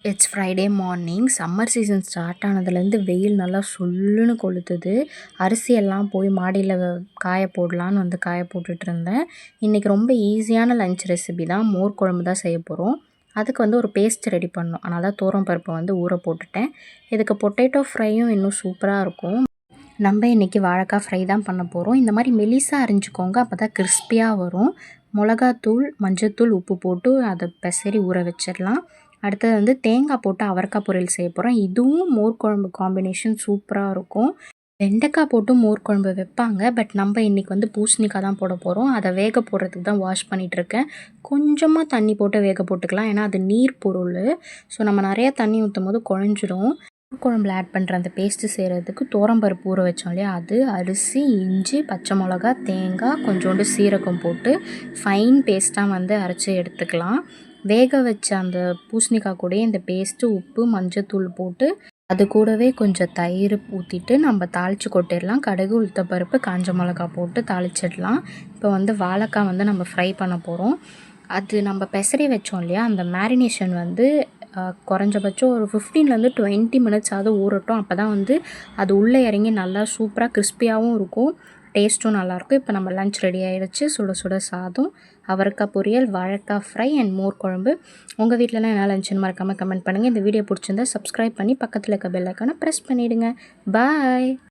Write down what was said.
It's Friday morning. Summer season start ஆனதுலேருந்து வெயில் நல்லா சுல்லுன்னு கொளுத்துது. அரிசியெல்லாம் போய் மாடியில் காய போடலான்னு வந்து காய போட்டுட்ருந்தேன். இன்றைக்கி ரொம்ப ஈஸியான லஞ்ச் ரெசிபி தான். மோர் குழம்பு தான் செய்ய போகிறோம். அதுக்கு வந்து ஒரு பேஸ்ட் ரெடி பண்ணணும். அதனால் தான் தோரம் பருப்பை வந்து ஊற போட்டுட்டேன். இதுக்கு பொட்டேட்டோ ஃப்ரையும் இன்னும் சூப்பராக இருக்கும். நம்ம இன்றைக்கி வாழைக்காய் ஃப்ரை தான் பண்ண போகிறோம். இந்த மாதிரி மெலிசாக அரிஞ்சிக்கோங்க, அப்போ தான் கிறிஸ்பியாக வரும். மிளகாத்தூள், மஞ்சத்தூள், உப்பு போட்டு அதை பெசரி ஊற வச்சிடலாம். அடுத்தது வந்து தேங்காய் போட்டு அவரைக்காய் பொரியல் செய்ய போகிறோம். இதுவும் மோர் குழம்பு காம்பினேஷன் சூப்பராக இருக்கும். வெண்டைக்காய் போட்டு மோர் குழம்பு வைப்பாங்க, பட் நம்ம இன்றைக்கி வந்து பூசணிக்காய் தான் போட போகிறோம். அதை வேக போடுறதுக்கு தான் வாஷ் பண்ணிகிட்ருக்கேன். கொஞ்சமாக தண்ணி போட்டு வேக போட்டுக்கலாம், ஏன்னா அது நீர் பொருள். ஸோ நம்ம நிறையா தண்ணி ஊற்றும் போது குழஞ்சிடும். குழம்புல ஆட் பண்ணுற அந்த பேஸ்ட்டு செய்கிறதுக்கு தோரம்பருப்பு ஊற வச்சோம் இல்லையா, அது, அரிசி, இஞ்சி, பச்சை மிளகா, தேங்காய், கொஞ்சோண்டு சீரகம் போட்டு ஃபைன் பேஸ்ட்டாக வந்து அரைச்சி எடுத்துக்கலாம். வேக வச்ச அந்த பூசணிக்காய் கூடயே இந்த பேஸ்ட்டு, உப்பு, மஞ்சத்தூள் போட்டு அது கூடவே கொஞ்சம் தயிர் ஊற்றிட்டு நம்ம தாளித்து கொட்டிடலாம். கடுகு, உளுத்தப்பருப்பு, காஞ்ச மிளகா போட்டு தாளிச்சிடலாம். இப்போ வந்து வாழைக்காய் வந்து நம்ம ஃப்ரை பண்ண போகிறோம். அது நம்ம பெசரி வச்சோம் இல்லையா, அந்த மேரினேஷன் வந்து குறைஞ்சபட்சம் ஒரு 15லேருந்து 20 மினிட்ஸாவது ஊறட்டும். அப்போ தான் வந்து அது உள்ளே இறங்கி நல்லா சூப்பராக கிறிஸ்பியாகவும் இருக்கும், டேஸ்ட்டும் நல்லாயிருக்கும். இப்போ நம்ம லன்ச் ரெடி ஆகிடுச்சு. சுட சுட சாதம், அவரைக்காய் பொரியல், வாழைக்காய் ஃப்ரை அண்ட் மோர் குழம்பு. உங்கள் வீட்டிலலாம் என்ன லஞ்சுன்னு மறக்காமல் கமெண்ட் பண்ணுங்கள். இந்த வீடியோ பிடிச்சிருந்தா சப்ஸ்கிரைப் பண்ணி பக்கத்தில் இருக்க பெல் ஐக்கானை ப்ரெஸ் பண்ணிவிடுங்க. பாய்.